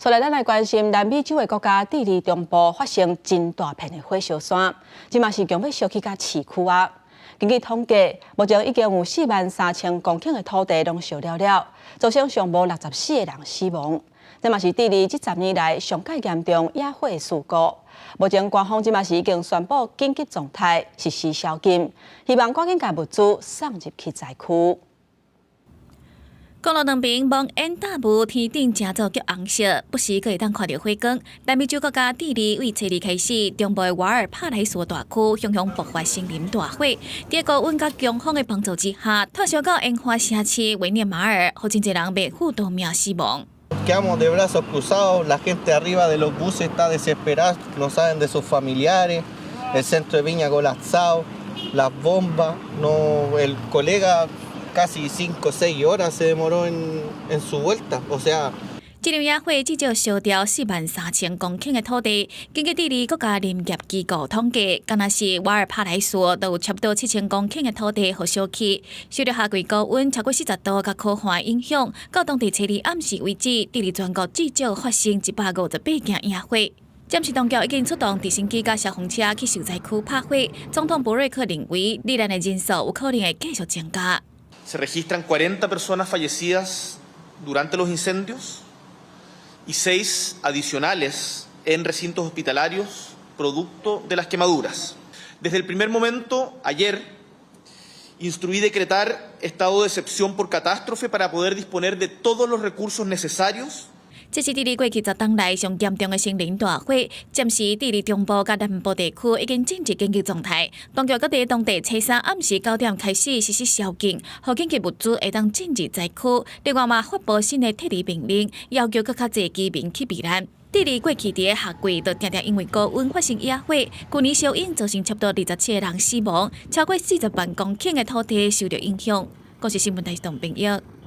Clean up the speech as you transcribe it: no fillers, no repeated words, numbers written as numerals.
所来，咱来关心南美洲的国家智利中部发生真大片的火烧山，即嘛是强要烧起甲市区啊。根据统计，目前已经有43000公顷的土地拢烧了，造成上无64个人死亡。这嘛是智利这10年来上界严重野火事故。目前官方即嘛是已经宣布紧急状态，实施宵禁，希望赶紧将物资送入去灾区。 公路两边蒙烟大雾，天顶正早叫红色，不时可会当看到火光。南美洲国家智利为7日开始，中部的瓦尔帕莱索大区熊熊爆发森林大火，在高温甲强风的帮助之下，拓烧到烟花城市维涅马尔，好真侪人被火夺命死亡。 Quedamos de brazos cruzados, la gente arriba de los buses está desesperada, no saben de sus familiares, el centro de Viña colapsado, las bombas, no, el colega casi 5 o 6 horas se demoró en su vuelta, o sea. 这场野火至少烧掉43000公顷的土地。根据智利国家林业机构统计，敢若是瓦尔帕莱索都有差不多7000公顷的土地互烧起。受到夏季高温超过40度甲酷寒影响，到当地7日暗时为止，智利全国至少发生158件野火。暂时当局已经出动直升机甲消防车去受灾区拍火。总统博瑞克认为，罹难的人数有可能会继续增加。 Se registran 40 personas fallecidas durante los incendios y 6 adicionales en recintos hospitalarios producto de las quemaduras. Desde el primer momento, ayer, instruí decretar estado de excepción por catástrofe para poder disponer de todos los recursos necesarios. 这是智利过去10冬来上严重的森林大火，暂时智利中部甲南部地区已经进入紧急状态。当局搁在当地初3暗时9点开始实施宵禁，互紧急物资会当进入灾区。另外嘛，发布新的特例命令，要求更较侪居民去避难。智利过去伫夏季就常常因为高温发生野火，去年烧引造成差不多27个人死亡，超过40万公顷的土地受到影响。国际新闻台同朋友。